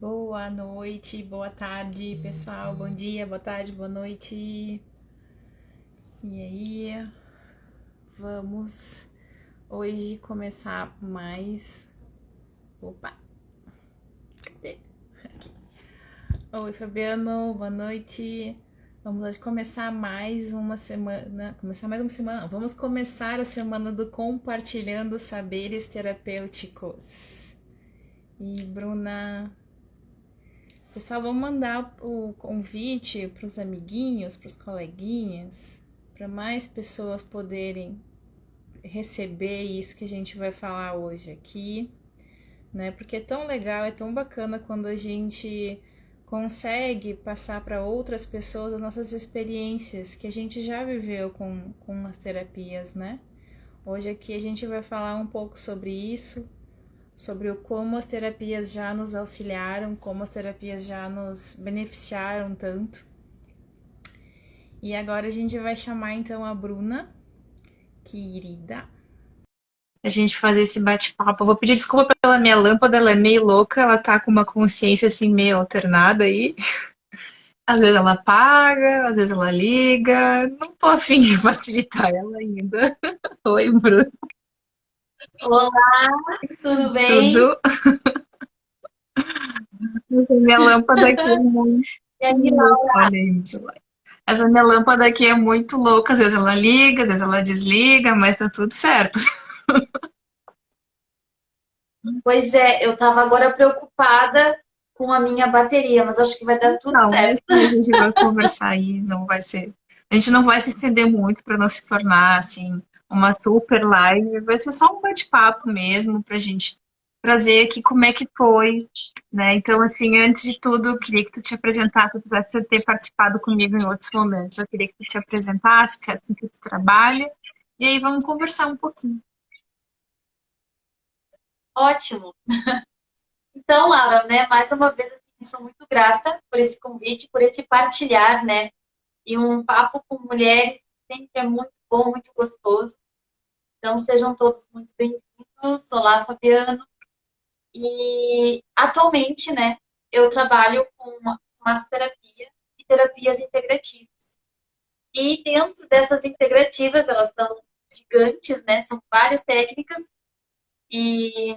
Boa noite, boa tarde, pessoal. Bom dia, boa tarde, boa noite. E aí, vamos hoje começar mais. Opa, cadê? Aqui. Oi, Fabiano, boa noite. Vamos hoje começar mais uma semana. Começar mais uma semana. Vamos começar a semana do Compartilhando Saberes Terapêuticos. E Bruna, pessoal, vamos mandar o convite para os amiguinhos, para os coleguinhas, para mais pessoas poderem receber isso que a gente vai falar hoje aqui, né? Porque é tão legal, é tão bacana quando a gente consegue passar para outras pessoas as nossas experiências que a gente já viveu com as terapias, né? Hoje aqui a gente vai falar um pouco sobre isso, sobre o como as terapias já nos auxiliaram, como as terapias já nos beneficiaram tanto. E agora a gente vai chamar então a Bruna, querida. A gente fazer esse bate-papo. Eu vou pedir desculpa pela minha lâmpada, ela é meio louca, ela tá com uma consciência assim meio alternada aí. Às vezes ela apaga, às vezes ela liga. Não tô afim de facilitar ela ainda. Oi, Bruno. Olá, tudo bem? Tudo. Minha lâmpada aqui é muito E aí, louca. Laura? Olha isso. Essa minha lâmpada aqui é muito louca. Às vezes ela liga, às vezes ela desliga, mas tá tudo certo. Pois é, eu estava agora preocupada com a minha bateria, mas acho que vai dar tudo Não, mas certo. a gente vai conversar aí, não vai ser. A gente não vai se estender muito para não se tornar assim uma super live, vai ser só um bate-papo mesmo pra gente trazer aqui como é que foi, né? Então, assim, antes de tudo, eu queria que tu te apresentasse, apesar de você ter participado comigo em outros momentos, eu queria que tu te apresentasse, dissesse com que tu trabalha, e aí vamos conversar um pouquinho. Ótimo. Então, Laura, né, mais uma vez, assim, sou muito grata por esse convite, por esse partilhar, né? E um papo com mulheres sempre é muito bom, muito gostoso. Então, sejam todos muito bem-vindos. Olá, Fabiano. E atualmente, né, eu trabalho com massoterapia e terapias integrativas. E dentro dessas integrativas, elas são gigantes, né? São várias técnicas. E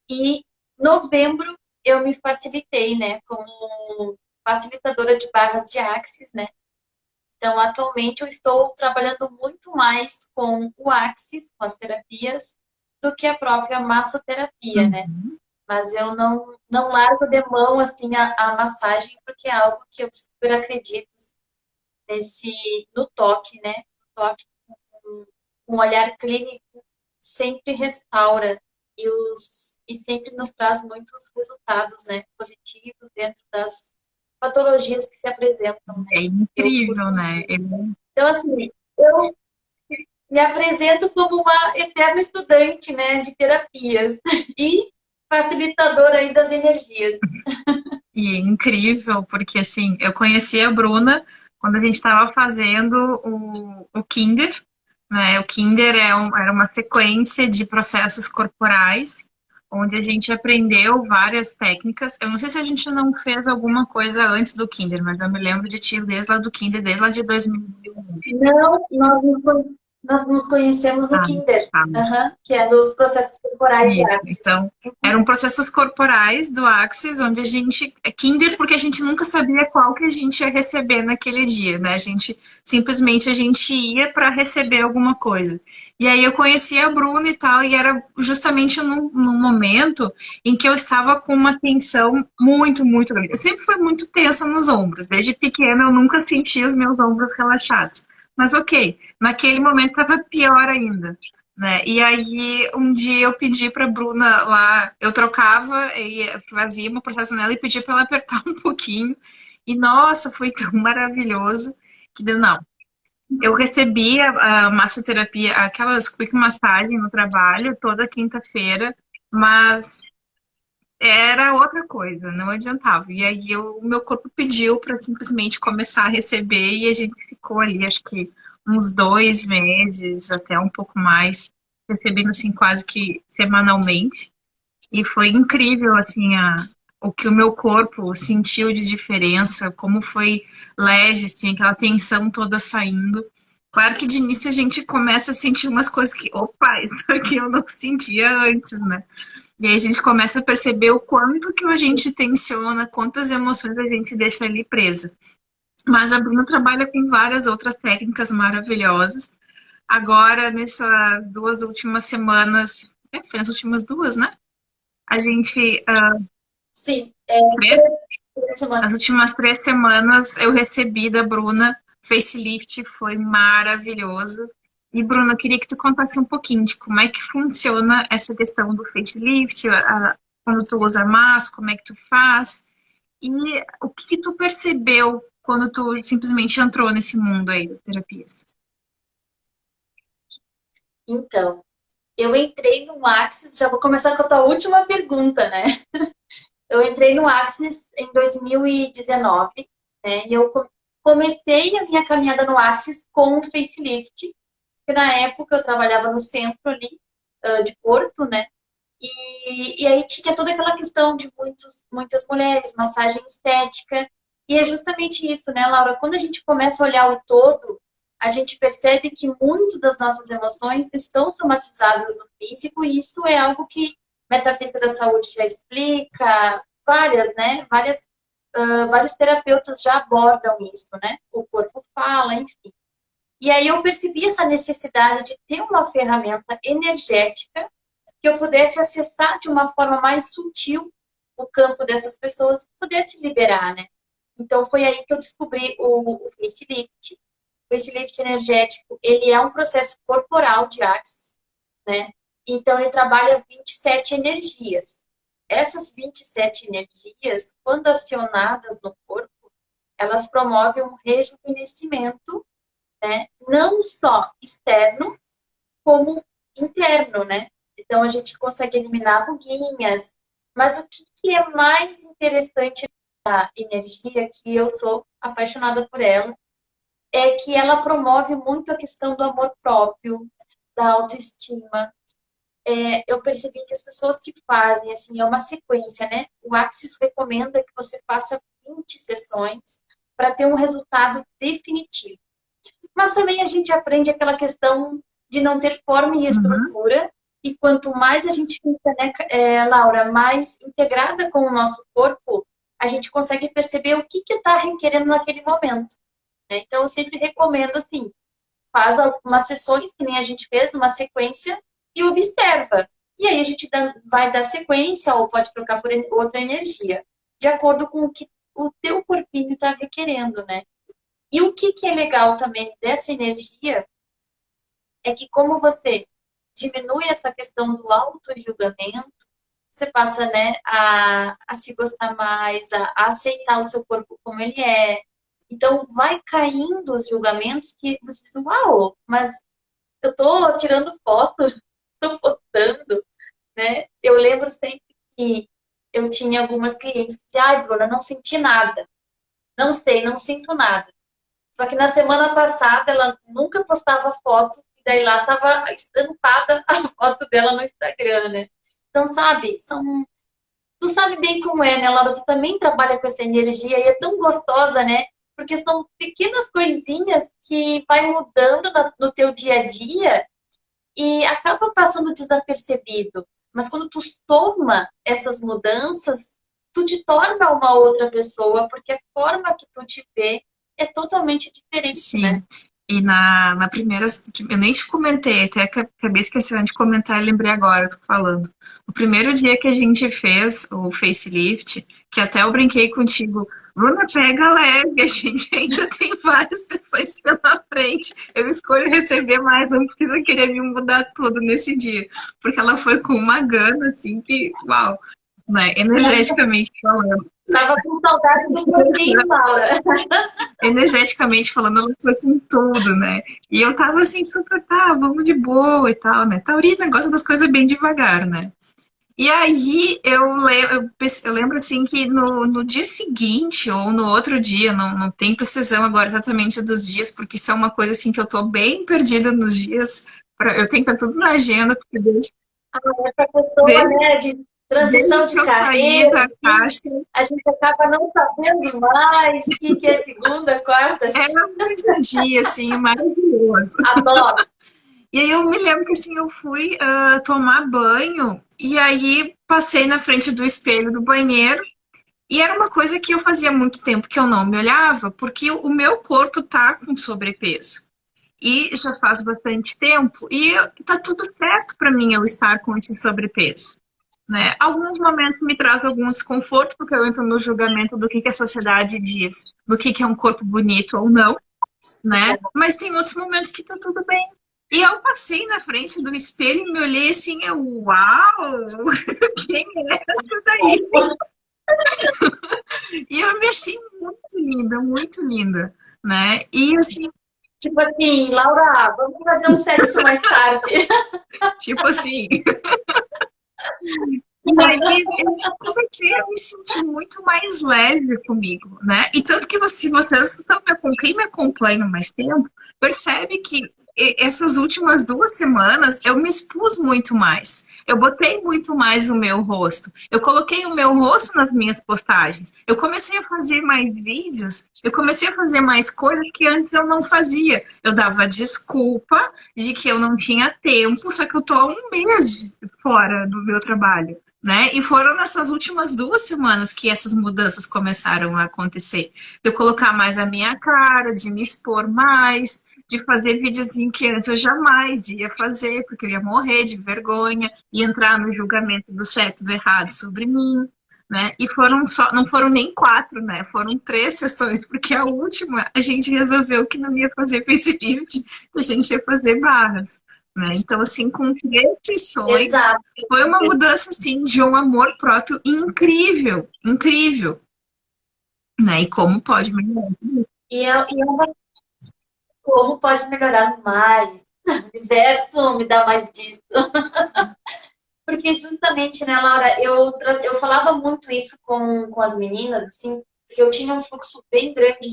em novembro eu me facilitei, né? Como facilitadora de barras de Axis, né? Então, atualmente eu estou trabalhando muito mais com o Axis, com as terapias, do que a própria massoterapia, né? Uhum. Mas eu não largo de mão, assim, a massagem, porque é algo que eu super acredito nesse, no toque, né? No toque um olhar clínico sempre restaura e sempre nos traz muitos resultados, né, positivos dentro das patologias que se apresentam, né? É Eu incrível, curto né? muito. Então, assim, eu me apresento como uma eterna estudante, né, de terapias e facilitadora aí das energias. E é incrível, porque assim, eu conheci a Bruna quando a gente estava fazendo o Kinder, né? O Kinder era uma sequência de processos corporais, onde a gente aprendeu várias técnicas. Eu não sei se a gente não fez alguma coisa antes do Kinder, mas eu me lembro de ti desde lá do Kinder, desde lá de 2001. Não, nós nos conhecemos no Ah, Kinder, tá. que é dos processos temporais de Isso, Axis. então, eram processos corporais do Axis, onde a gente, Kinder, porque a gente nunca sabia qual que a gente ia receber naquele dia, né? A gente ia para receber alguma coisa. E aí eu conheci a Bruna e tal, e era justamente num momento em que eu estava com uma tensão muito, muito grande. Eu sempre fui muito tensa nos ombros, desde pequena eu nunca senti os meus ombros relaxados. Mas ok, naquele momento estava pior ainda, né? E aí um dia eu pedi para Bruna lá, eu trocava e fazia uma processo nela e pedia para ela apertar um pouquinho. E nossa, foi tão maravilhoso que deu não. Eu recebi a massoterapia, aquelas quick massagem no trabalho toda quinta-feira, mas era outra coisa, não adiantava. E aí o meu corpo pediu para simplesmente começar a receber e a gente ficou ali, acho que uns 2 meses, até um pouco mais, recebendo assim quase que semanalmente. E foi incrível assim o que o meu corpo sentiu de diferença, como foi leve, assim, aquela tensão toda saindo. Claro que de início a gente começa a sentir umas coisas que, opa, isso aqui eu não sentia antes, né? E aí a gente começa a perceber o quanto que a gente tensiona, quantas emoções a gente deixa ali presa. Mas a Bruna trabalha com várias outras técnicas maravilhosas. Agora, nessas 2 últimas semanas, foi nas últimas 2, né? A gente, Sim, três, 3 semanas. as últimas 3 semanas eu recebi da Bruna facelift, foi maravilhoso. E Bruna, eu queria que tu contasse um pouquinho de como é que funciona essa questão do facelift, quando tu usa máscara, como é que tu faz, e o que que tu percebeu quando tu simplesmente entrou nesse mundo aí das terapias? Então, eu entrei no Axis, já vou começar com a tua última pergunta, né? Eu entrei no Axis em 2019, né? E eu comecei a minha caminhada no Axis com o facelift, porque na época eu trabalhava no centro ali, de Porto, né? E aí tinha toda aquela questão de muitas mulheres, massagem estética. E é justamente isso, né, Laura? Quando a gente começa a olhar o todo, a gente percebe que muito das nossas emoções estão somatizadas no físico, e isso é algo que Metafísica da Saúde já explica, várias, né? Vários terapeutas já abordam isso, né? O corpo fala, enfim. E aí eu percebi essa necessidade de ter uma ferramenta energética que eu pudesse acessar de uma forma mais sutil o campo dessas pessoas e pudesse liberar, né? Então foi aí que eu descobri o facelift. O facelift energético, ele é um processo corporal de Axis, né? Então ele trabalha 27 energias. Essas 27 energias, quando acionadas no corpo, elas promovem um rejuvenescimento, né? Não só externo, como interno, né? Então a gente consegue eliminar ruguinhas. Mas o que é mais interessante da energia, que eu sou apaixonada por ela, é que ela promove muito a questão do amor próprio, da autoestima. Eu percebi que as pessoas que fazem, assim, é uma sequência, né? O Axis recomenda que você faça 20 sessões para ter um resultado definitivo. Mas também a gente aprende aquela questão de não ter forma e Uhum. estrutura, e quanto mais a gente fica, né, Laura, mais integrada com o nosso corpo, a gente consegue perceber o que está requerendo naquele momento, né? Então, eu sempre recomendo, assim, faz algumas sessões, que nem a gente fez, numa sequência, e observa. E aí a gente vai dar sequência, ou pode trocar por outra energia, de acordo com o que o teu corpinho está requerendo, né? E o que é legal também dessa energia é que, como você diminui essa questão do auto-julgamento, você passa, né, a se gostar mais, a aceitar o seu corpo como ele é. Então, vai caindo os julgamentos que você diz, uau, mas eu tô tirando foto, tô postando, né? Eu lembro sempre que eu tinha algumas clientes que diziam, ai, Bruna, não senti nada. Não sei, não sinto nada. Só que na semana passada ela nunca postava foto, e daí lá tava estampada a foto dela no Instagram, né? Então, sabe, tu sabe bem como é, né, Laura? Tu também trabalha com essa energia e é tão gostosa, né? Porque são pequenas coisinhas que vai mudando no teu dia a dia e acaba passando desapercebido. Mas quando tu soma essas mudanças, tu te torna uma outra pessoa, porque a forma que tu te vê é totalmente diferente, né? Sim. E na primeira, eu nem te comentei, até acabei esquecendo de comentar e lembrei agora, tô falando. O primeiro dia que a gente fez o facelift, que até eu brinquei contigo, Bruna, pega leve, a gente ainda tem várias sessões pela frente. Eu escolho receber mais, não precisa querer me mudar tudo nesse dia. Porque ela foi com uma gana, assim, que, uau, né? Energeticamente falando. Tava com saudade do corpinho, Laura. Energeticamente falando, ela foi com tudo, né? E eu tava assim, super, tá, vamos de boa e tal, né? Taurina gosta das coisas bem devagar, né? E aí eu lembro assim que no dia seguinte ou no outro dia, não tem precisão agora exatamente dos dias, porque isso é uma coisa assim que eu tô bem perdida nos dias. Eu tenho que estar tudo na agenda, porque Essa pessoa, desde né, de transição Desde de que eu saí carreira, da assim, caixa, a gente acaba não sabendo mais o que é segunda, quarta, era mais um dia, assim, maravilhoso. adoro. E aí eu me lembro que, assim, eu fui tomar banho e aí passei na frente do espelho do banheiro e era uma coisa que eu fazia muito tempo que eu não me olhava, porque o meu corpo tá com sobrepeso. E já faz bastante tempo e tá tudo certo para mim eu estar com esse sobrepeso, né? Alguns momentos me traz algum desconforto, porque eu entro no julgamento do que a sociedade diz, do que é um corpo bonito ou não, né? Mas tem outros momentos que tá tudo bem. E eu passei na frente do espelho e me olhei assim, eu, uau, quem é essa daí? E eu me achei muito linda, né? E assim, Tipo assim, Laura, vamos fazer um sexo mais tarde. tipo assim, e aí eu comecei a me sentir muito mais leve comigo, né? E tanto que se vocês estão quem me acompanha há mais tempo, percebe que essas últimas 2 semanas eu me expus muito mais. Eu botei muito mais o meu rosto. Eu coloquei o meu rosto nas minhas postagens. Eu comecei a fazer mais vídeos. Eu comecei a fazer mais coisas que antes eu não fazia. Eu dava desculpa de que eu não tinha tempo, só que eu tô há um mês fora do meu trabalho, né? E foram nessas últimas 2 semanas que essas mudanças começaram a acontecer. De eu colocar mais a minha cara, de me expor mais, de fazer videozinho que antes eu jamais ia fazer, porque eu ia morrer de vergonha e entrar no julgamento do certo e do errado sobre mim, né? E não foram nem 4, né? Foram 3 sessões, porque a última a gente resolveu que não ia fazer facelift, a gente ia fazer barras. Né? Então, assim, com 3 sessões, Exato. foi uma mudança, assim, de um amor próprio incrível, incrível, né? E como pode melhorar? Como pode melhorar mais? O universo me dá mais disso. Porque justamente, né, Laura, eu falava muito isso com as meninas, assim, porque eu tinha um fluxo bem grande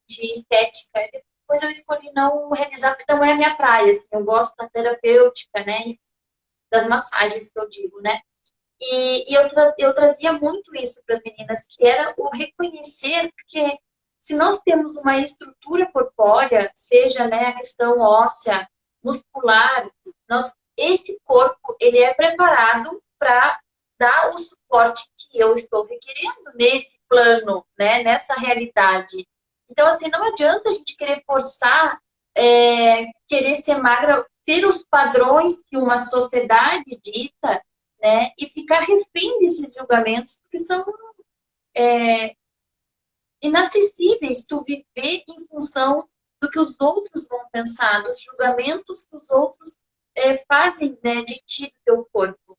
de estética. Depois eu escolhi não realizar, porque não é a minha praia, assim, eu gosto da terapêutica, né, e das massagens que eu digo, né. Eu trazia muito isso para as meninas, que era o reconhecer, porque se nós temos uma estrutura corpórea, seja, né, a questão óssea, muscular, esse corpo ele é preparado para dar o suporte que eu estou requerendo nesse plano, né, nessa realidade. Então, assim, não adianta a gente querer forçar, querer ser magra, ter os padrões que uma sociedade dita, né? E ficar refém desses julgamentos que são inacessíveis. Tu viver em função do que os outros vão pensar, dos julgamentos que os outros fazem, né, de ti, do teu corpo.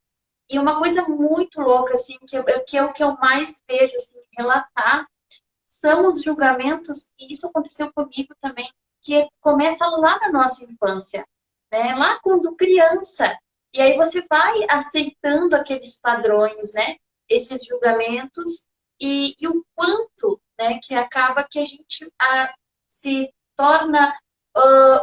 E uma coisa muito louca, assim, que é o que eu mais vejo, assim, relatar, são os julgamentos, e isso aconteceu comigo também, que começa lá na nossa infância, né? Lá quando criança. E aí você vai aceitando aqueles padrões, né? Esses julgamentos, e o quanto, né, que acaba que a gente se torna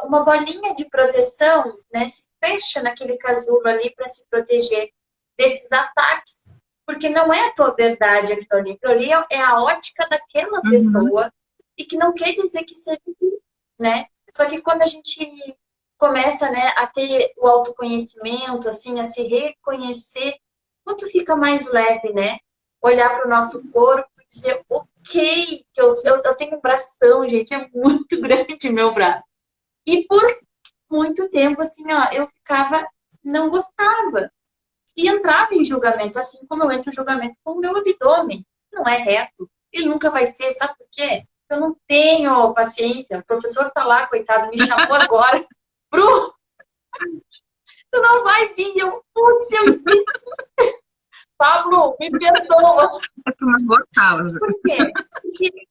uma bolinha de proteção, né? Se fecha naquele casulo ali para se proteger desses ataques, porque não é a tua verdade aquilo ali é a ótica daquela Uhum. pessoa, e que não quer dizer que seja tu, né? Só que quando a gente começa, né, a ter o autoconhecimento, assim, a se reconhecer, quanto fica mais leve, né? Olhar para o nosso corpo e dizer, ok, que eu tenho um bração, gente, é muito grande meu braço. E por muito tempo, assim, ó, eu ficava, não gostava. E entrava em julgamento, assim como eu entro em julgamento com o meu abdômen. Não é reto. Ele nunca vai ser, sabe por quê? Eu não tenho paciência. O professor tá lá, coitado, me chamou agora. Bru, tu não vai vir. Putz, eu esqueci. Pablo, me perdoa. É uma boa causa. Por quê? Porque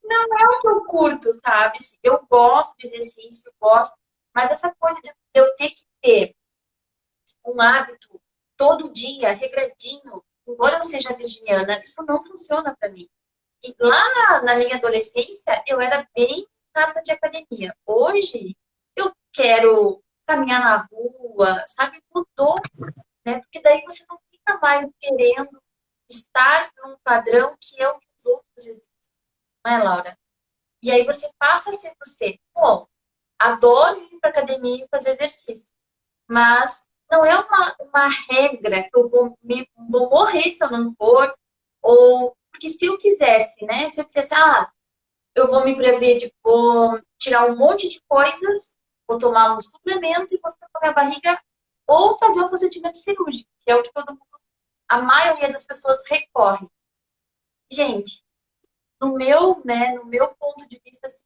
não é o que eu curto, sabe? Eu gosto de exercício, gosto. Mas essa coisa de eu ter que ter um hábito todo dia, regradinho, embora eu seja virginiana, isso não funciona para mim. E lá na minha adolescência, eu era bem carta de academia. Hoje, eu quero caminhar na rua, sabe? Mudou, né? Porque daí você não fica mais querendo estar num padrão que é o que os outros exigem, não é, Laura? E aí você passa a ser você. Bom, adoro ir para academia e fazer exercício, mas não é uma regra que vou morrer se eu não for, ou porque se eu quisesse, né? Se eu quisesse, eu vou me prever de vou tirar um monte de coisas, vou tomar um suplemento e vou ficar com a minha barriga, ou fazer um procedimento cirúrgico, que é o que todo mundo, a maioria das pessoas recorre. Gente, no meu ponto de vista, assim,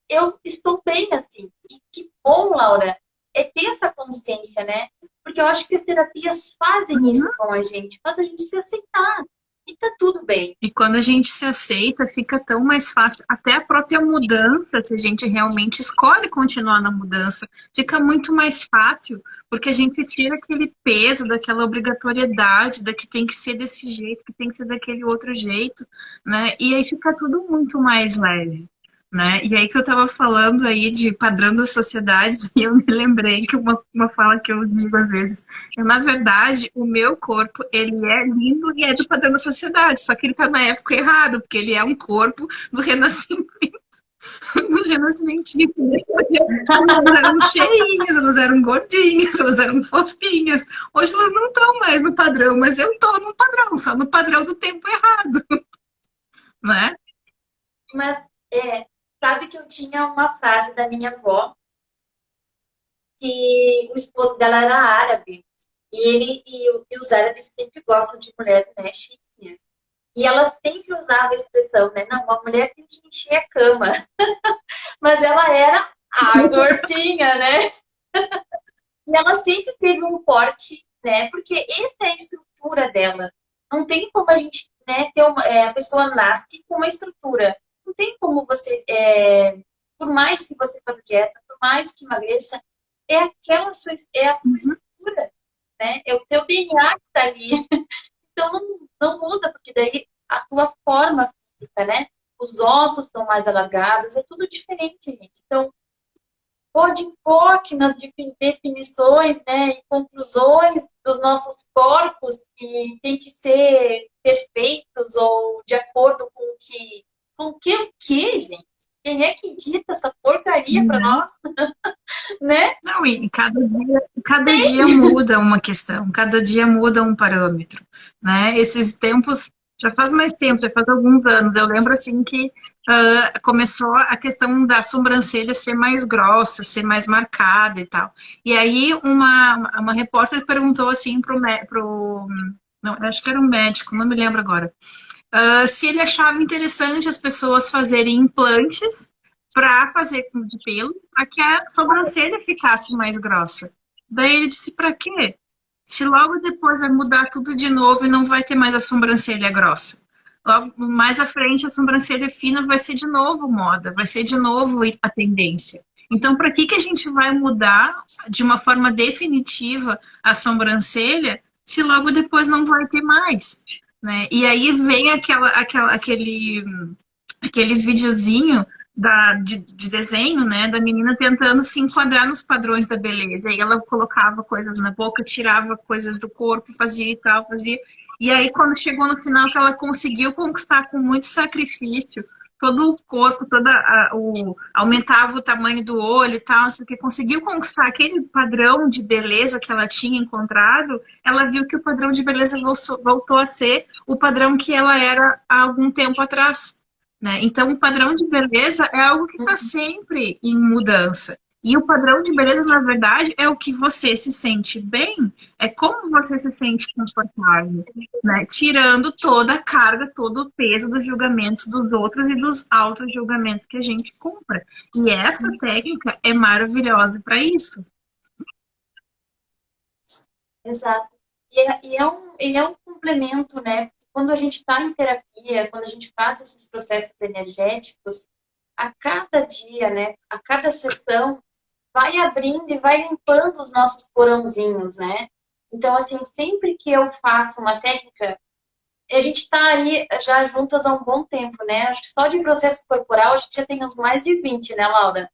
eu estou bem assim. E que bom, Laura, é ter essa consciência, né? Porque eu acho que as terapias fazem isso com a gente, faz a gente se aceitar. E tá tudo bem. E quando a gente se aceita, fica tão mais fácil. Até a própria mudança, se a gente realmente escolhe continuar na mudança, fica muito mais fácil, porque a gente tira aquele peso, daquela obrigatoriedade, da que tem que ser desse jeito, que tem que ser daquele outro jeito, né? E aí fica tudo muito mais leve. Né? E aí que eu estava falando aí de padrão da sociedade, e eu me lembrei que uma fala que eu digo às vezes, na verdade, o meu corpo, ele é lindo e é do padrão da sociedade, só que ele está na época errada, porque ele é um corpo do renascimento, do renascimentismo. Elas eram cheinhas, elas eram gordinhas, elas eram fofinhas. Hoje elas não estão mais no padrão, mas eu estou no padrão, só no padrão do tempo errado, né? Mas sabe que eu tinha uma frase da minha avó, que o esposo dela era árabe, e os árabes sempre gostam de mulher, né, chiquinhas. E ela sempre usava a expressão, né, não, a mulher tem que encher a cama. Mas ela era a gordinha, né? E ela sempre teve um porte, né, porque essa é a estrutura dela. Não tem como a gente, né, a pessoa nasce com uma estrutura. Não tem como você, por mais que você faça dieta, por mais que emagreça, é a tua estrutura, né? É o teu DNA que tá ali. Então não muda, porque daí a tua forma física, né? Os ossos são mais alargados, é tudo diferente, gente. Então, pode enfoque nas definições, né, e conclusões dos nossos corpos que tem que ser perfeitos ou de acordo com o que, gente? Quem é que dita essa porcaria para nós? Né? Não, e cada dia muda uma questão, cada dia muda um parâmetro, né? Esses tempos, já faz mais tempo, já faz alguns anos, eu lembro assim que começou a questão da sobrancelha ser mais grossa, ser mais marcada e tal. E aí uma repórter perguntou assim não, acho que era um médico, não me lembro agora, se ele achava interessante as pessoas fazerem implantes para fazer de pelo, para que a sobrancelha ficasse mais grossa. Daí ele disse, para quê? Se logo depois vai mudar tudo de novo e não vai ter mais a sobrancelha grossa. Logo mais à frente, a sobrancelha fina vai ser de novo moda, vai ser de novo a tendência. Então, para que a gente vai mudar de uma forma definitiva a sobrancelha se logo depois não vai ter mais? Né? E aí vem aquele videozinho de desenho, né, da menina tentando se enquadrar nos padrões da beleza. E ela colocava coisas na boca, tirava coisas do corpo, fazia e tal, fazia. E aí, quando chegou no final, que ela conseguiu conquistar com muito sacrifício todo o corpo, aumentava o tamanho do olho e tal, assim, que conseguiu conquistar aquele padrão de beleza que ela tinha encontrado, ela viu que o padrão de beleza voltou a ser o padrão que ela era há algum tempo atrás. Né? Então, o padrão de beleza é algo que está sempre em mudança. E o padrão de beleza, na verdade, é o que você se sente bem, é como você se sente confortável, né? Tirando toda a carga, todo o peso dos julgamentos dos outros e dos auto-julgamentos que a gente compra. E essa técnica é maravilhosa para isso. Exato. E é um complemento, né? Quando a gente está em terapia, quando a gente faz esses processos energéticos, a cada dia, né? A cada sessão, vai abrindo e vai limpando os nossos porãozinhos, né? Então, assim, sempre que eu faço uma técnica, a gente está aí já juntas há um bom tempo, né? Acho que só de processo corporal a gente já tem uns mais de 20, né, Laura?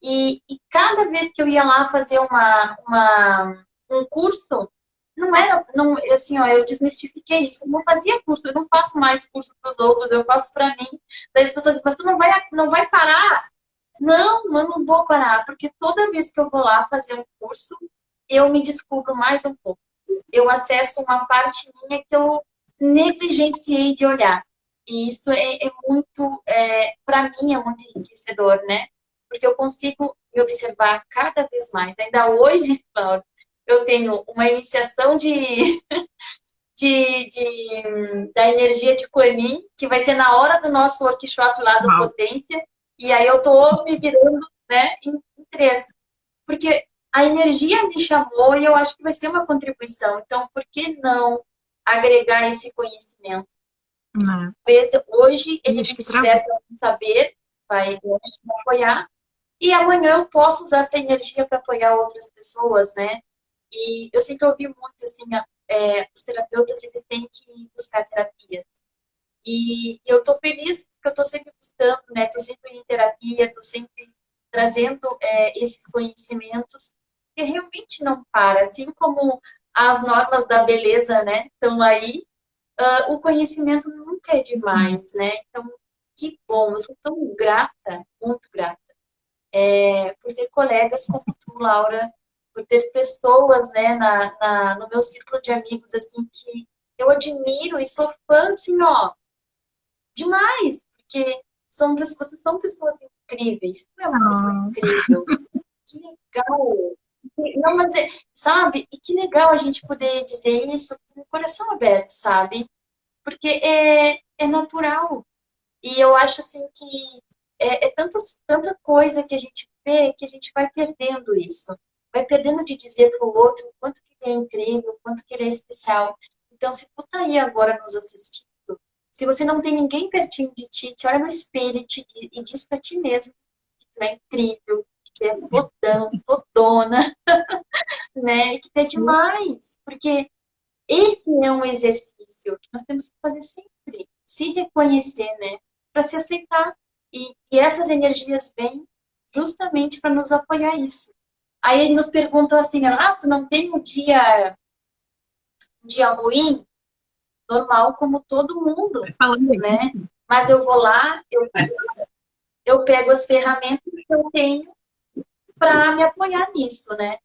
E cada vez que eu ia lá fazer um curso, não era, não, assim, ó, eu desmistifiquei isso. Eu não fazia curso, eu não faço mais curso para os outros, eu faço para mim. Daí as pessoas dizem, mas tu não vai parar? Não, eu não vou parar, porque toda vez que eu vou lá fazer um curso, eu me descubro mais um pouco. Eu acesso uma parte minha que eu negligenciei de olhar. E isso é muito, para mim, é muito enriquecedor, né? Porque eu consigo me observar cada vez mais. Ainda hoje, Laura, eu tenho uma iniciação da energia de Kuan-Yin, que vai ser na hora do nosso workshop lá do Uau. Potência, e aí eu tô me virando, né, em três. Porque a energia me chamou e eu acho que vai ser uma contribuição. Então, por que não agregar esse conhecimento? Né? Hoje ele me Acho que travou. desperta um saber, vai me apoiar, e amanhã eu posso usar essa energia para apoiar outras pessoas, né? E eu sempre ouvi muito assim, os terapeutas eles têm que buscar terapia. E eu tô feliz porque eu tô sempre buscando, né? Tô sempre em terapia, tô sempre trazendo esses conhecimentos que realmente não para. Assim como as normas da beleza, né? Estão aí, o conhecimento nunca é demais, né? Então, que bom, eu sou tão grata, muito grata, por ter colegas como tu, Laura, por ter pessoas, né, no meu círculo de amigos, assim, que eu admiro e sou fã, assim, ó, demais, porque vocês são pessoas incríveis, tu é uma pessoa Ah, incrível, que legal. Não, mas, sabe, e que legal a gente poder dizer isso com o coração aberto, sabe? Porque é natural. E eu acho assim que tanta coisa que a gente vê que a gente vai perdendo isso. Vai perdendo de dizer para o outro o quanto que ele é incrível, o quanto que ele é especial. Então, se tu tá aí agora nos assistindo, se você não tem ninguém pertinho de ti, te olha no espelho e diz para ti mesmo que tu é incrível, que tu é fodão, fodona, né? E que tu é demais. Porque esse é um exercício que nós temos que fazer sempre. Se reconhecer, né? Para se aceitar. E essas energias vêm justamente para nos apoiar isso. Aí ele nos perguntam assim, tu não tem um dia ruim? Normal, como todo mundo, falando aí. né? Mas eu vou lá, eu pego as ferramentas que eu tenho para me apoiar nisso, né?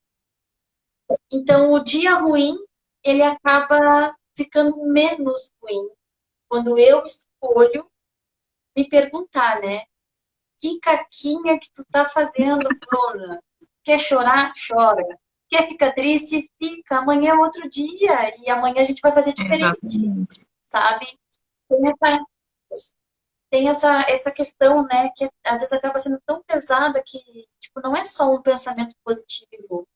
Então, o dia ruim, ele acaba ficando menos ruim quando eu escolho me perguntar, né? Que caquinha que tu tá fazendo, Bruna? Quer chorar? Chora. Quer ficar triste? Fica. Amanhã é outro dia e amanhã a gente vai fazer diferente, Exatamente. sabe? Tem essa, tem essa questão, né? Que às vezes acaba sendo tão pesada que, tipo, não é só um pensamento positivo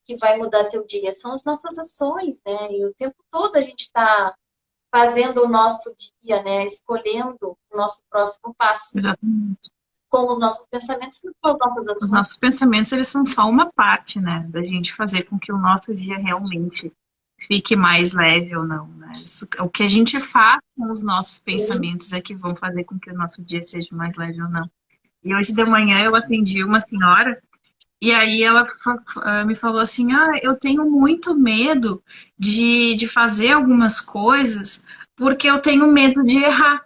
que vai mudar teu dia, são as nossas ações, né? E o tempo todo a gente está fazendo o nosso dia, né? Escolhendo o nosso próximo passo Exatamente. com os nossos pensamentos e com as nossas Os ações. nossos pensamentos, eles são só uma parte, né, da gente fazer com que o nosso dia realmente fique mais leve ou não, né? O que a gente faz com os nossos pensamentos é que vão fazer com que o nosso dia seja mais leve ou não. E hoje de manhã eu atendi uma senhora e aí ela me falou assim, eu tenho muito medo de fazer algumas coisas porque eu tenho medo de errar.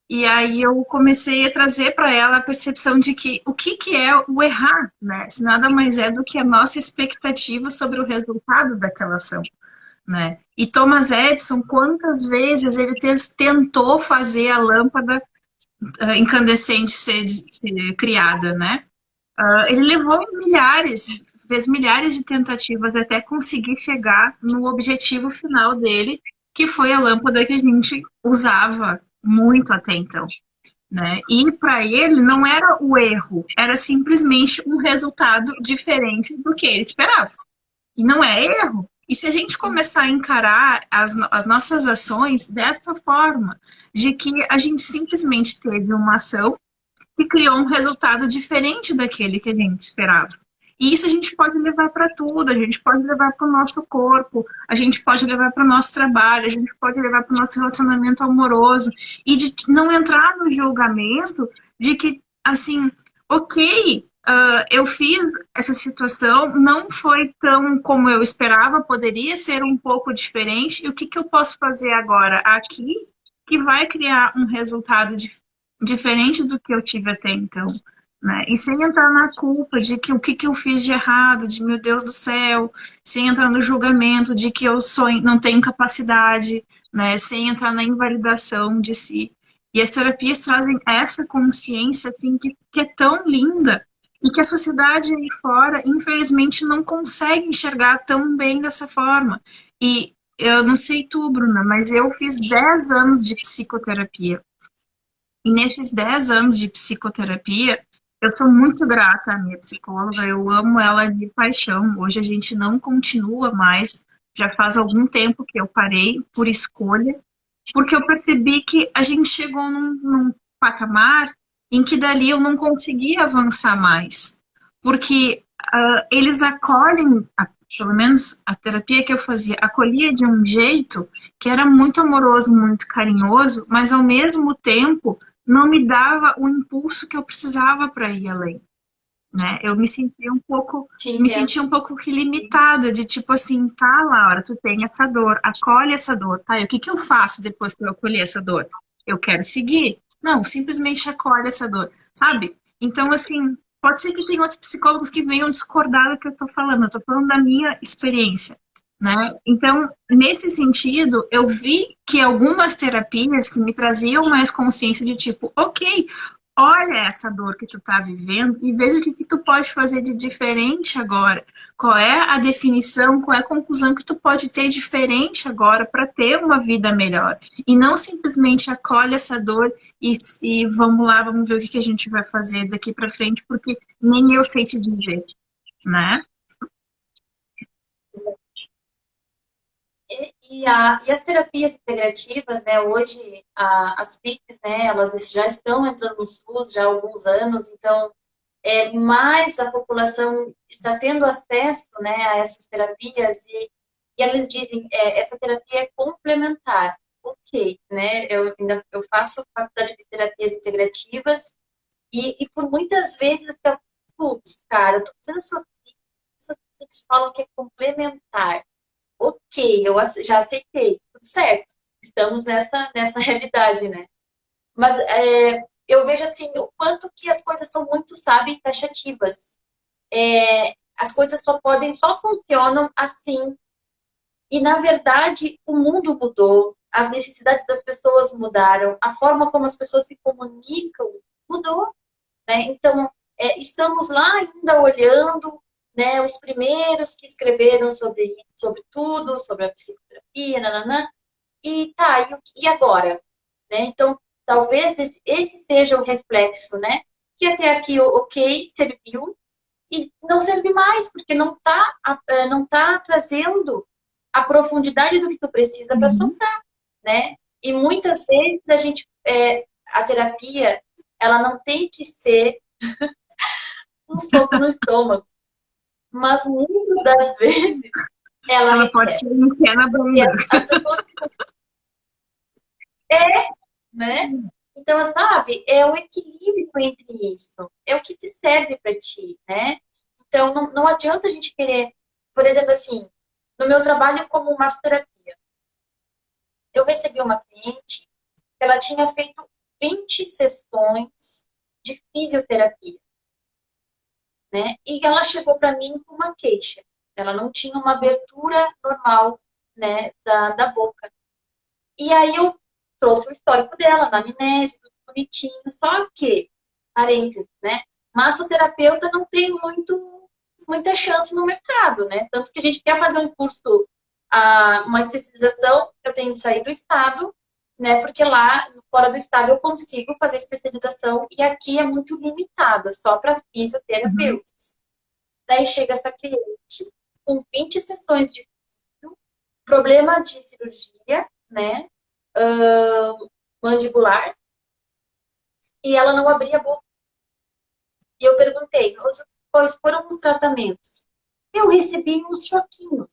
E aí eu comecei a trazer para ela a percepção de que o que é o errar, né? Se nada mais é do que a nossa expectativa sobre o resultado daquela ação, né? E Thomas Edison, quantas vezes ele tentou fazer a lâmpada incandescente ser criada, né? Ele levou fez milhares de tentativas até conseguir chegar no objetivo final dele, que foi a lâmpada que a gente usava muito até então, né? E para ele não era o erro, era simplesmente um resultado diferente do que ele esperava. E não é erro. E se a gente começar a encarar as nossas ações desta forma, de que a gente simplesmente teve uma ação que criou um resultado diferente daquele que a gente esperava. E isso a gente pode levar para tudo, a gente pode levar para o nosso corpo, a gente pode levar para o nosso trabalho, a gente pode levar para o nosso relacionamento amoroso, e de não entrar no julgamento de que, assim, ok, eu fiz essa situação, não foi tão como eu esperava, poderia ser um pouco diferente. E o que eu posso fazer agora aqui que vai criar um resultado diferente do que eu tive até então? Né? E sem entrar na culpa de que o que eu fiz de errado, de meu Deus do céu, sem entrar no julgamento de que eu não tenho capacidade, né? Sem entrar na invalidação de si. E as terapias trazem essa consciência assim, que é tão linda e que a sociedade aí fora, infelizmente, não consegue enxergar tão bem dessa forma. E eu não sei tu, Bruna, mas eu fiz 10 anos de psicoterapia. E nesses 10 anos de psicoterapia, eu sou muito grata à minha psicóloga, eu amo ela de paixão. Hoje a gente não continua mais, já faz algum tempo que eu parei por escolha, porque eu percebi que a gente chegou num patamar em que dali eu não conseguia avançar mais. Porque eles acolhem, pelo menos a terapia que eu fazia, acolhia de um jeito que era muito amoroso, muito carinhoso, mas ao mesmo tempo não me dava o impulso que eu precisava para ir além. Né? Eu me sentia um pouco limitada, de tipo assim, tá, Laura, tu tem essa dor, acolhe essa dor, tá? E o que eu faço depois que eu acolher essa dor? Eu quero seguir? Não, simplesmente acolhe essa dor, sabe? Então, assim, pode ser que tenha outros psicólogos que venham discordar do que eu tô falando, eu tô falando da minha experiência, né? Então, nesse sentido, eu vi que algumas terapias que me traziam mais consciência de tipo, ok, olha essa dor que tu tá vivendo e veja o que tu pode fazer de diferente agora. Qual é a definição, qual é a conclusão que tu pode ter diferente agora para ter uma vida melhor. E não simplesmente acolhe essa dor e vamos lá, vamos ver o que a gente vai fazer daqui para frente, porque nem eu sei te dizer, né? E as terapias integrativas, né, hoje as PICs, né, elas já estão entrando no SUS já há alguns anos, então mais a população está tendo acesso, né, a essas terapias e eles dizem essa terapia é complementar. Ok, né, eu faço faculdade de terapias integrativas e por muitas vezes eu fico, putz, cara, eu tô fazendo só eles falam que é complementar. Ok, já aceitei, tudo certo. Estamos nessa realidade, né? Mas eu vejo assim o quanto que as coisas são muito, sabe, taxativas. As coisas só funcionam assim. E na verdade o mundo mudou, as necessidades das pessoas mudaram, a forma como as pessoas se comunicam mudou, né? Então estamos lá ainda olhando, né, os primeiros que escreveram sobre tudo, sobre a psicoterapia, nananã, e tá, e agora? Né? Então, talvez esse seja o reflexo, né? Que até aqui, ok, serviu, e não serve mais, porque não tá trazendo a profundidade do que tu precisa para soltar, né? E muitas vezes a terapia, ela não tem que ser um soco no estômago, mas muitas das vezes ela Ela pode requer. ser um pé na E bunda. as pessoas né? Então, sabe, é o equilíbrio entre isso. É o que te serve para ti, né? Então, não adianta a gente querer, por exemplo, assim, no meu trabalho como massoterapia, eu recebi uma cliente, ela tinha feito 20 sessões de fisioterapia, né? E ela chegou para mim com uma queixa. Ela não tinha uma abertura normal, né, da boca. E aí eu trouxe o histórico dela, na anamnese, tudo bonitinho, só que, parênteses, né? Massoterapeuta não tem muita chance no mercado, né? Tanto que a gente quer fazer um curso, uma especialização, eu tenho que sair do estado, né? Porque lá, fora do estado, eu consigo fazer especialização e aqui é muito limitado, é só para fisioterapeutas. Daí chega essa cliente com 20 sessões de problema de cirurgia, né? Mandibular, e ela não abria a boca. E eu perguntei, quais foram os tratamentos? Eu recebi uns choquinhos.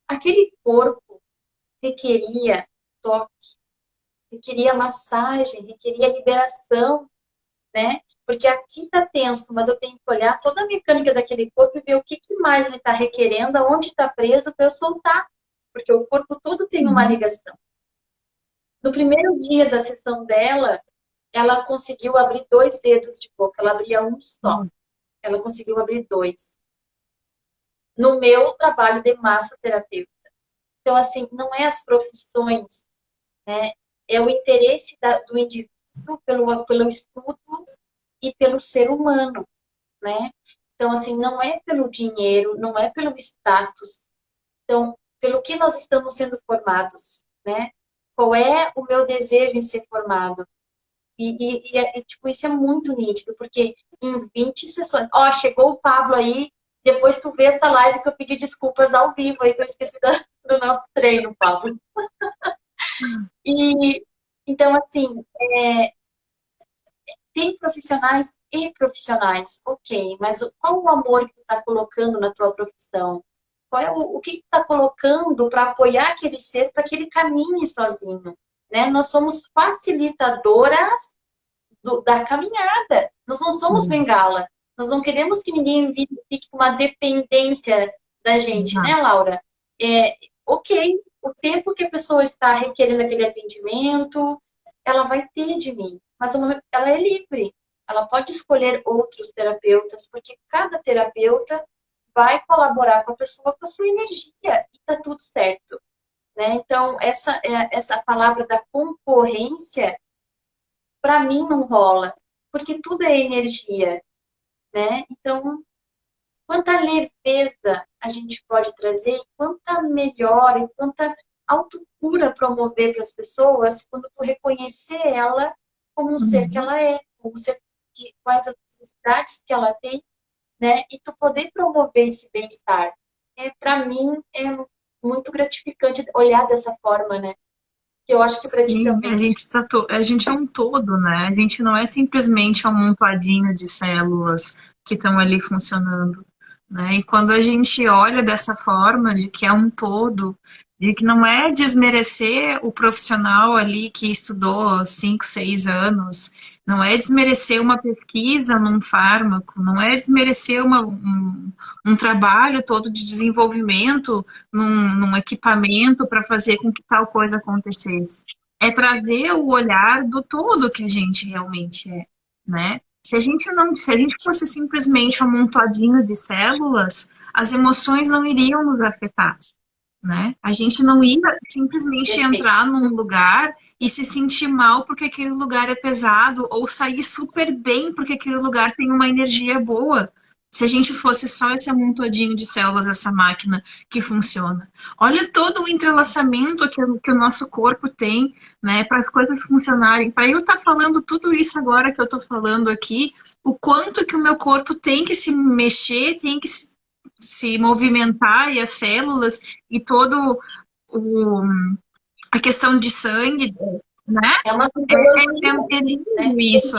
Aquele corpo requeria toque, requeria massagem, requeria liberação, né? Porque aqui tá tenso, mas eu tenho que olhar toda a mecânica daquele corpo e ver o que mais ele está requerendo, aonde está preso para eu soltar. Porque o corpo todo tem uma ligação. No primeiro dia da sessão dela, ela conseguiu abrir 2 dedos de boca. Ela abria um só. Ela conseguiu abrir 2. No meu trabalho de massoterapeuta. Então, assim, não é as profissões, né? É o interesse do indivíduo pelo estudo e pelo ser humano, né? Então, assim, não é pelo dinheiro, não é pelo status. Então, pelo que nós estamos sendo formados, né? Qual é o meu desejo em ser formado? Tipo, isso é muito nítido, porque em 20 sessões... Ó, chegou o Pablo aí, depois tu vê essa live que eu pedi desculpas ao vivo aí, que eu esqueci do nosso treino, Pablo. Então, assim, tem profissionais e profissionais, ok, mas qual o amor que tu está colocando na tua profissão? Qual é o que tu está colocando para apoiar aquele ser para que ele caminhe sozinho? Né? Nós somos facilitadoras da caminhada. Nós não somos bengala. Nós não queremos que ninguém fique com uma dependência da gente, né, Laura? Ok, o tempo que a pessoa está requerendo aquele atendimento, ela vai ter de mim. Mas ela é livre. Ela pode escolher outros terapeutas, porque cada terapeuta vai colaborar com a pessoa com a sua energia. E tá tudo certo. Né? Então, essa palavra da concorrência, para mim, não rola. Porque tudo é energia. Né? Então, quanta leveza a gente pode trazer, quanta melhora e quanta autocura promover para as pessoas quando tu reconhecer ela como um ser que ela é, como um ser quais as necessidades que ela tem, né? E tu poder promover esse bem-estar. Para mim, é muito gratificante olhar dessa forma, né? Que eu acho que para ti também. A gente é um todo, né? A gente não é simplesmente um amontoadinho de células que estão ali funcionando, né? E quando a gente olha dessa forma, de que é um todo, de que não é desmerecer o profissional ali que estudou 5, 6 anos, não é desmerecer uma pesquisa num fármaco, não é desmerecer um trabalho todo de desenvolvimento num equipamento para fazer com que tal coisa acontecesse. É trazer o olhar do todo que a gente realmente é, né? Se a gente fosse simplesmente um amontoadinho de células, as emoções não iriam nos afetar, né? A gente não ia simplesmente entrar num lugar e se sentir mal porque aquele lugar é pesado, ou sair super bem porque aquele lugar tem uma energia boa. Se a gente fosse só esse amontoadinho de células, essa máquina que funciona. Olha todo o entrelaçamento que o nosso corpo tem, né, para as coisas funcionarem. Para eu estar falando tudo isso agora que eu estou falando aqui, o quanto que o meu corpo tem que se mexer, tem que se movimentar, e as células, e todo a questão de sangue, né? É lindo isso,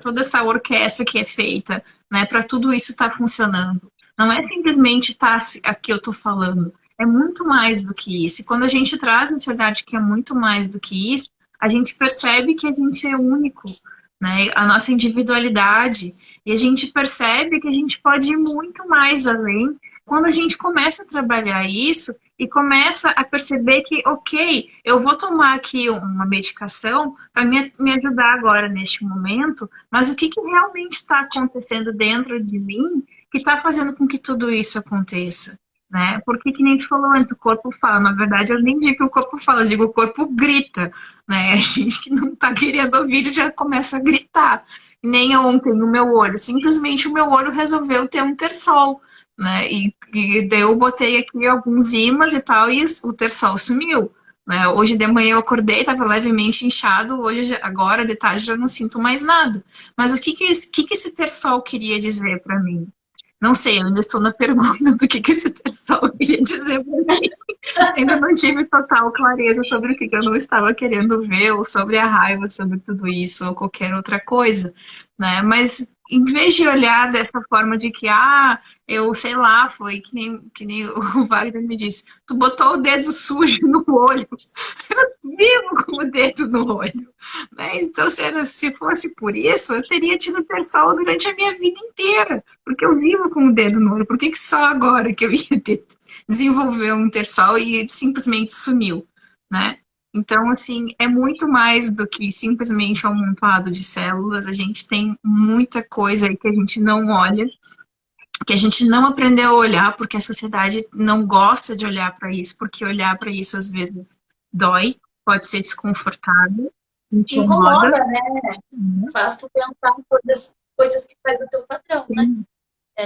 toda essa orquestra que é feita, né, para tudo isso estar funcionando. Não é simplesmente aqui eu estou falando, é muito mais do que isso. E quando a gente traz esse olhar de que é muito mais do que isso, a gente percebe que a gente é único, né? A nossa individualidade, e a gente percebe que a gente pode ir muito mais além quando a gente começa a trabalhar isso e começa a perceber que, ok, eu vou tomar aqui uma medicação para me ajudar agora neste momento, mas o que realmente está acontecendo dentro de mim que está fazendo com que tudo isso aconteça? Né? Porque, que nem tu falou antes, o corpo fala. Na verdade, eu nem digo que o corpo fala, eu digo que o corpo grita. Né? A gente que não está querendo ouvir já começa a gritar. Nem ontem o meu olho, simplesmente o meu olho resolveu ter um tersol. Né? E daí eu botei aqui alguns ímãs e tal, e o tersol sumiu. Né? Hoje de manhã eu acordei, estava levemente inchado, agora de tarde já não sinto mais nada. Mas o que esse tersol queria dizer para mim? Não sei, eu ainda estou na pergunta do que esse tersol queria dizer para mim. Ainda não tive total clareza sobre o que eu não estava querendo ver, ou sobre a raiva, sobre tudo isso, ou qualquer outra coisa. Né? Mas em vez de olhar dessa forma de que, eu sei lá, foi que nem o Wagner me disse, tu botou o dedo sujo no olho. vivo com o dedo no olho. Né? Então, se fosse por isso, eu teria tido terçol durante a minha vida inteira, porque eu vivo com o dedo no olho. Por que que só agora que eu ia desenvolver um terçol e simplesmente sumiu, né? Então, assim, é muito mais do que simplesmente um amontoado de células. A gente tem muita coisa aí que a gente não olha, que a gente não aprendeu a olhar, porque a sociedade não gosta de olhar para isso, porque olhar para isso às vezes dói, pode ser desconfortável, incomoda. Incomoda, né? Faz tu pensar em coisas que faz o teu padrão, né?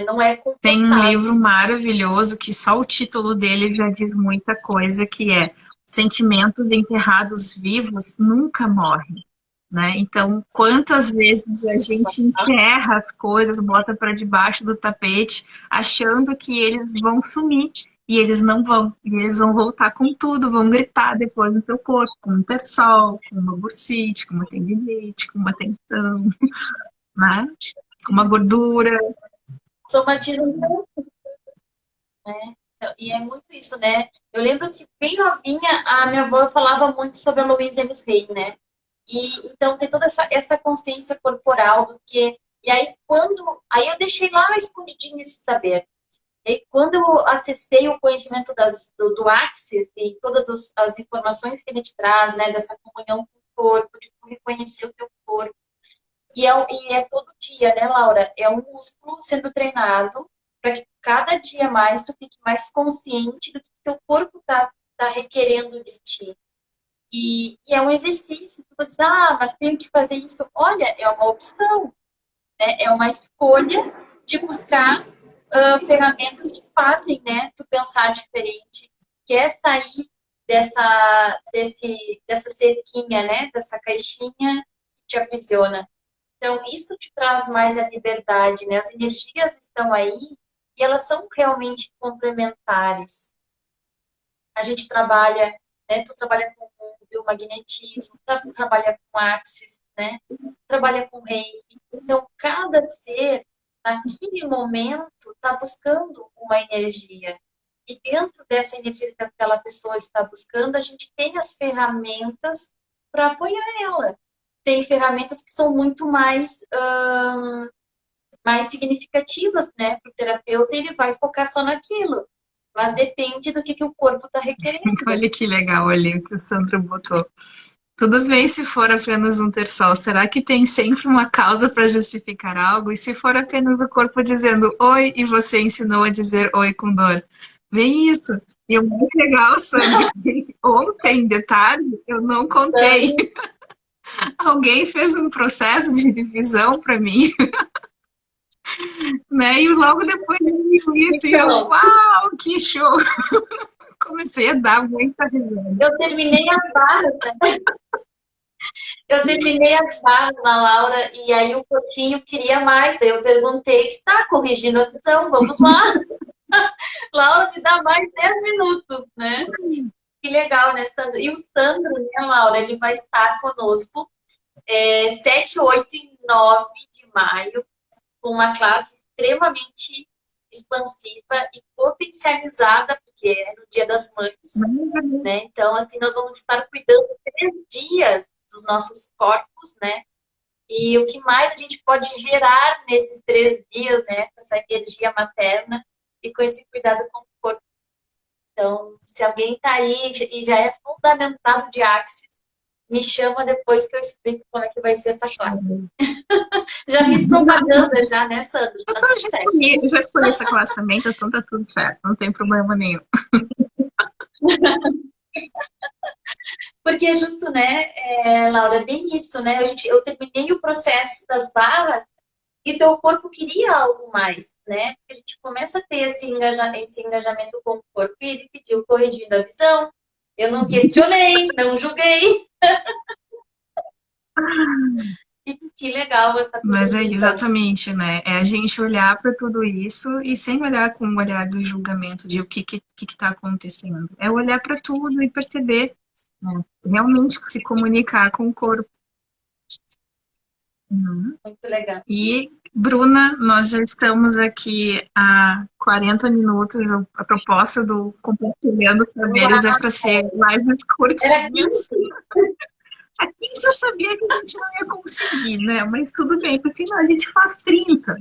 Não é Tem um confortável. livro maravilhoso que só o título dele já diz muita coisa, que é Sentimentos Enterrados Vivos Nunca Morrem. Né? Então, quantas vezes a gente enterra as coisas, bota para debaixo do tapete, achando que eles vão sumir, e eles não vão. E eles vão voltar com tudo, vão gritar depois no teu corpo, com um terçol, com uma bursite, com uma tendinite, com uma tensão, né? Com uma gordura. Somatizam, né? Então, e é muito isso, né? Eu lembro que bem novinha, a minha avó falava muito sobre a Louise Ellis Hay, né? E então tem toda essa consciência corporal do que. E aí aí eu deixei lá escondidinho esse saber. E quando eu acessei o conhecimento do Axis e todas as informações que ele te traz, né, dessa comunhão com o corpo, de como reconhecer o teu corpo. E é todo dia, né, Laura? É um músculo sendo treinado para que cada dia mais tu fique mais consciente do que o teu corpo tá requerendo de ti. E é um exercício. Tu diz, mas tenho que fazer isso. Olha, é uma opção, né? É uma escolha de buscar ferramentas que fazem, né, tu pensar diferente, que é sair dessa cerquinha, né, dessa caixinha que te aprisiona. Então, isso te traz mais a liberdade, né? As energias estão aí e elas são realmente complementares. A gente trabalha, né? Tu trabalha com biomagnetismo, tu trabalha com Axis, né? Trabalha com Reiki. Então, cada ser, naquele momento, está buscando uma energia. E dentro dessa energia que aquela pessoa está buscando, a gente tem as ferramentas para apoiar ela. Tem ferramentas que são muito mais significativas, né? Para o terapeuta, ele vai focar só naquilo. Mas depende do que o corpo está requerendo. Olha que legal ali o que o Sandro botou. Tudo bem se for apenas um terçol. Será que tem sempre uma causa para justificar algo? E se for apenas o corpo dizendo oi e você ensinou a dizer oi com dor? Vem isso. E o mais legal, Sandro, ontem, de tarde, eu não contei. Alguém fez um processo de divisão para mim, né? E logo depois viu isso e eu, uau, que show! Comecei a dar muita risada. Eu terminei as barras, né? Eu terminei as barras na Laura e aí o corpinho queria mais. Daí eu perguntei, está corrigindo a visão? Vamos lá. Laura, me dá mais 10 minutos, né? Que legal, né, Sandro? E o Sandro, né, Laura, ele vai estar conosco 7, 8 e 9 de maio, com uma classe extremamente expansiva e potencializada, porque é no Dia das Mães, né? Então, assim, nós vamos estar cuidando 3 dias dos nossos corpos, né? E o que mais a gente pode gerar nesses 3 dias, né? Com essa energia materna e com esse cuidado com o corpo. Então, se alguém está aí e já é fundamentado de Axis, me chama depois que eu explico como é que vai ser essa classe. Já fiz propaganda já, né, Sandro? Eu já escolhi essa classe também, então tá tudo certo, não tem problema nenhum. Porque é justo, né, Laura, bem isso, né? Eu terminei o processo das barras e teu corpo queria algo mais, né? Porque a gente começa a ter esse engajamento com o corpo e ele pediu corrigindo a visão. Eu não questionei, não julguei. E que legal essa coisa. Mas é exatamente, né? É a gente olhar para tudo isso e sem olhar com o olhar do julgamento de o que tá acontecendo. É olhar para tudo e perceber, né? Realmente se comunicar com o corpo. Muito legal. E Bruna, nós já estamos aqui há 40 minutos. A proposta do Compartilhando Saberes é para ser lives Era curtinhas. 15. Aqui eu sabia que a gente não ia conseguir, né? Mas tudo bem, porque afinal a gente faz 30.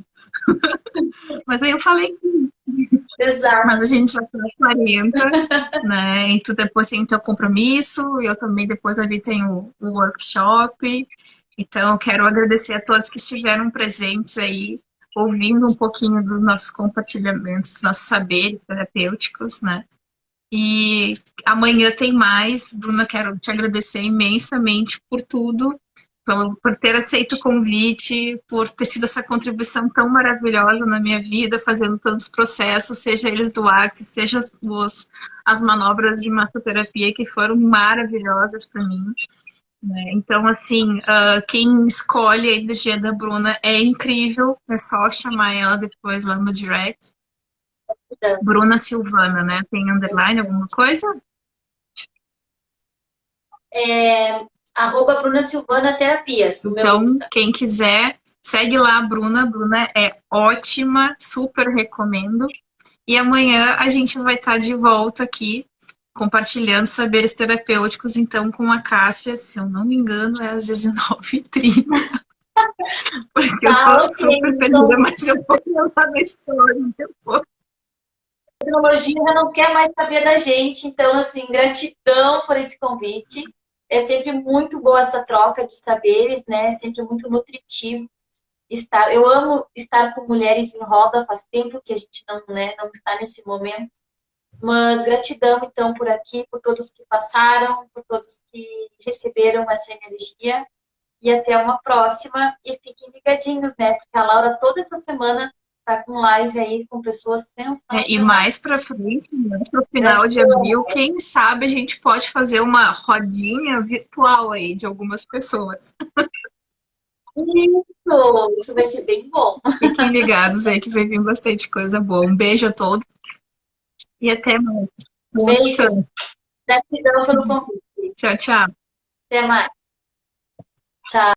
Mas aí eu falei que Exato. mas a gente já tá 40, né? E tu depois tem teu compromisso, eu também depois ali tenho o workshop. Então, eu quero agradecer a todos que estiveram presentes aí, ouvindo um pouquinho dos nossos compartilhamentos, dos nossos saberes terapêuticos, né? E amanhã tem mais. Bruna, quero te agradecer imensamente por tudo, por ter aceito o convite, por ter sido essa contribuição tão maravilhosa na minha vida, fazendo tantos processos, seja eles do Axis, seja as manobras de massoterapia, que foram maravilhosas para mim. Né? Então, assim, quem escolhe a energia da Bruna é incrível, é só chamar ela depois lá no direct. Bruna Silvana, né? Tem underline, alguma coisa? @Bruna Silvana Terapias. Então, quem quiser, segue lá a Bruna. A Bruna é ótima, super recomendo. E amanhã a gente vai estar de volta aqui, compartilhando saberes terapêuticos, então, com a Cássia, se eu não me engano, é às 19h30. Porque eu tô super perdida, mas eu vou contar na história depois. A tecnologia já não quer mais saber da gente, então, assim, gratidão por esse convite. É sempre muito boa essa troca de saberes, né? É sempre muito nutritivo estar. Eu amo estar com mulheres em roda, faz tempo que a gente não, né, não está nesse momento. Mas gratidão, então, por aqui, por todos que passaram, por todos que receberam essa energia. E até uma próxima. E fiquem ligadinhos, né? Porque a Laura toda essa semana tá com live aí com pessoas sensacionais. E mais pra frente, mais pro final de abril, quem sabe a gente pode fazer uma rodinha virtual aí de algumas pessoas. Isso vai ser bem bom. Fiquem ligados aí que vai vir bastante coisa boa. Um beijo a todos e até mais. Beijo. Gratidão pelo convite. Tchau, tchau. Até mais. Tchau.